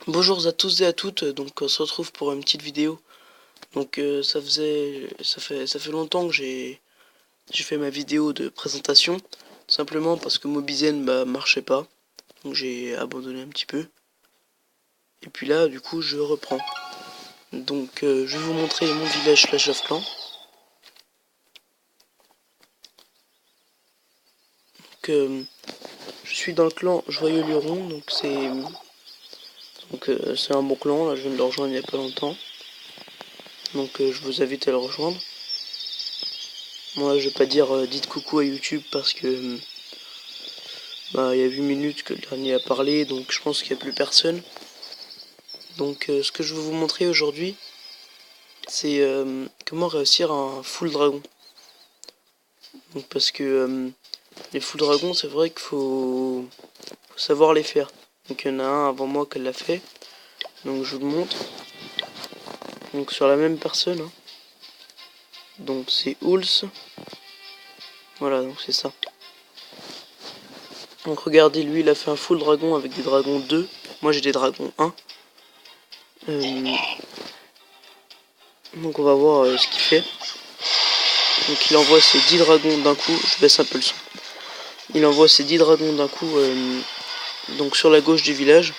Bonjour à tous et à toutes, donc on se retrouve pour une petite vidéo. Donc ça fait longtemps que j'ai fait ma vidéo de présentation, simplement parce que Mobizen marchait pas, donc j'ai abandonné un petit peu. Et puis là du coup je reprends. Donc je vais vous montrer mon village Clash of Clans. Donc je suis dans le clan Joyeux Luron, c'est un bon clan, là je viens de le rejoindre il y a pas longtemps. Donc je vous invite à le rejoindre. Moi je vais pas dire dites coucou à YouTube parce que il y a 8 minutes que le dernier a parlé, donc je pense qu'il n'y a plus personne. Donc ce que je vais vous montrer aujourd'hui, c'est comment réussir un full dragon. Donc parce que les full dragons, c'est vrai qu'il faut savoir les faire. Donc il y en a un avant moi qui l'a fait, donc je vous le montre. Donc sur la même personne, hein. Donc c'est Hulz. Voilà, donc c'est ça. Donc regardez, lui il a fait un full dragon avec des dragons 2. Moi j'ai des dragons 1. Donc on va voir ce qu'il fait. Donc il envoie ses 10 dragons d'un coup. Je baisse un peu le son. Il envoie ses 10 dragons d'un coup donc sur la gauche du village.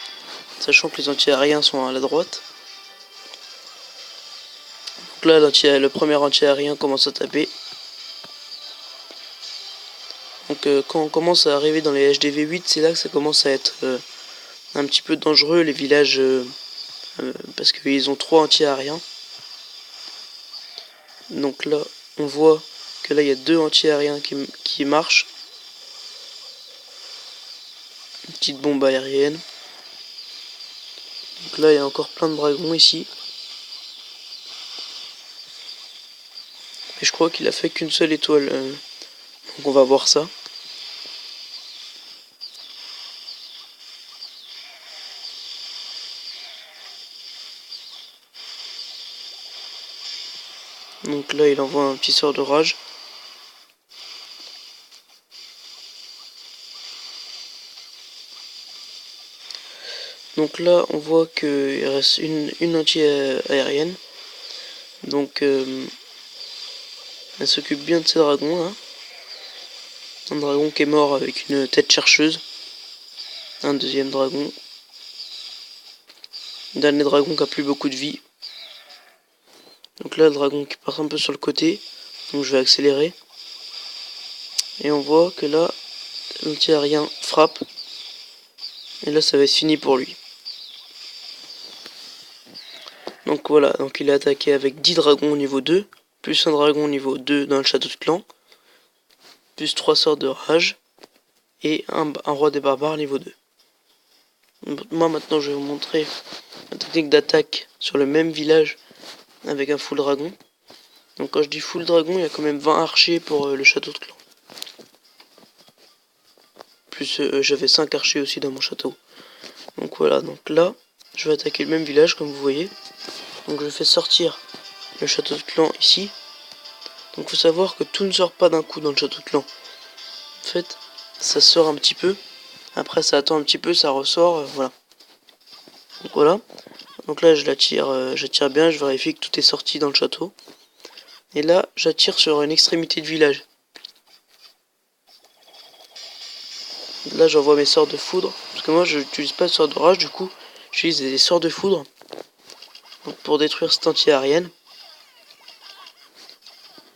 Sachant que les anti-aériens sont à la droite. Donc là le premier anti-aérien commence à taper. Donc quand on commence à arriver dans les HDV 8, c'est là que ça commence à être un petit peu dangereux les villages. Parce qu'ils ont 3 anti-aériens. Donc là on voit que là il y a 2 anti-aériens qui marchent. Une petite bombe aérienne. Donc là il y a encore plein de dragons ici. Mais je crois qu'il a fait qu'une seule étoile. Donc on va voir ça. Donc là il envoie un petit sort de rage. Donc là on voit qu'il reste une anti-aérienne. Donc elle s'occupe bien de ces dragons là. Un dragon qui est mort avec une tête chercheuse. Un deuxième dragon. Un dernier dragon qui a plus beaucoup de vie. Donc là le dragon qui part un peu sur le côté. Donc je vais accélérer. Et on voit que là l'anti-aérien frappe. Et là ça va être fini pour lui. Donc voilà, donc il est attaqué avec 10 dragons au niveau 2, plus un dragon au niveau 2 dans le château de clan, plus 3 sorts de rage, et un roi des barbares niveau 2. Moi maintenant je vais vous montrer la technique d'attaque sur le même village avec un full dragon. Donc quand je dis full dragon, il y a quand même 20 archers pour le château de clan. Plus j'avais 5 archers aussi dans mon château. Donc voilà, donc là, je vais attaquer le même village comme vous voyez. Donc je fais sortir le château de clan ici. Donc il faut savoir que tout ne sort pas d'un coup dans le château de clan. En fait, ça sort un petit peu. Après ça attend un petit peu, ça ressort, voilà. Donc voilà. Donc là j'attire bien, je vérifie que tout est sorti dans le château. Et là j'attire sur une extrémité de village. Là j'envoie mes sorts de foudre. Parce que moi je n'utilise pas de sorts de rage, du coup j'utilise des sorts de foudre. Donc pour détruire cette anti-aérienne.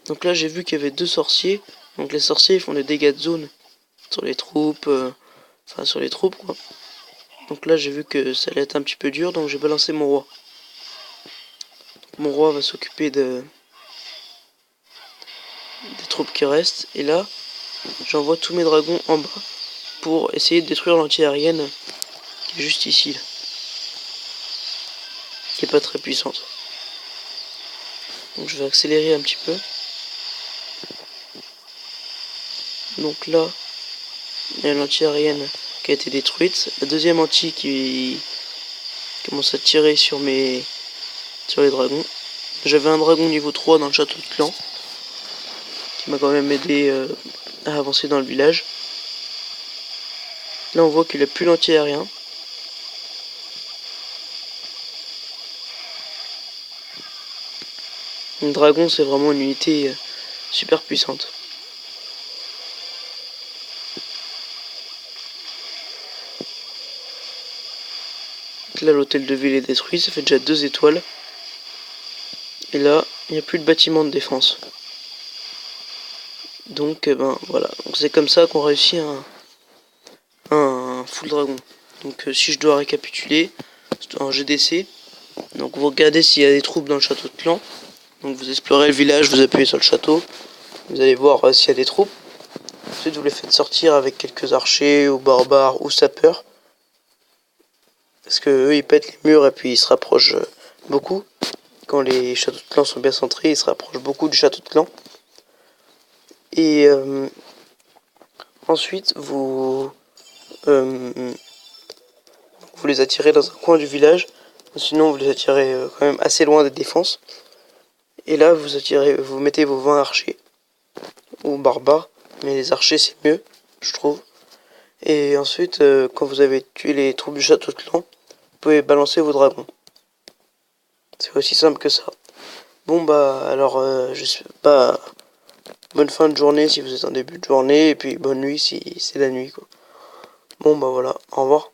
Donc là j'ai vu qu'il y avait 2 sorciers. Donc les sorciers ils font des dégâts de zone sur les troupes. Enfin sur les troupes quoi. Donc là j'ai vu que ça allait être un petit peu dur, donc j'ai balancé mon roi. Mon roi va s'occuper des troupes qui restent. Et là j'envoie tous mes dragons en bas pour essayer de détruire l'anti-aérienne qui est juste ici là. Qui est pas très puissante. Donc je vais accélérer un petit peu. Donc là il y a l'anti-aérienne qui a été détruite. La deuxième anti qui commence à tirer sur les dragons. J'avais un dragon niveau 3 dans le château de clan qui m'a quand même aidé à avancer dans le village. Là on voit qu'il a plus l'anti-aérien. Un dragon, c'est vraiment une unité super puissante. Là, l'hôtel de ville est détruit, ça fait déjà 2 étoiles. Et là, il n'y a plus de bâtiment de défense. Donc, ben voilà. Donc c'est comme ça qu'on réussit un full dragon. Donc, si je dois récapituler, c'est un GDC. Donc, vous regardez s'il y a des troupes dans le château de clan. Donc, vous explorez le village, vous appuyez sur le château. Vous allez voir s'il y a des troupes. Ensuite, vous les faites sortir avec quelques archers ou barbares ou sapeurs. Parce que eux, ils pètent les murs et puis ils se rapprochent beaucoup. Quand les châteaux de clan sont bien centrés, ils se rapprochent beaucoup du château de clan. Et ensuite, vous les attirez dans un coin du village. Sinon, vous les attirez quand même assez loin des défenses. Et là, vous mettez vos 20 archers ou barbares. Mais les archers, c'est mieux, je trouve. Et ensuite, quand vous avez tué les troupes du château de clan, vous pouvez balancer vos dragons. C'est aussi simple que ça. Bon bah alors je sais pas. Bonne fin de journée si vous êtes en début de journée et puis bonne nuit si c'est la nuit quoi. Bon bah voilà, au revoir.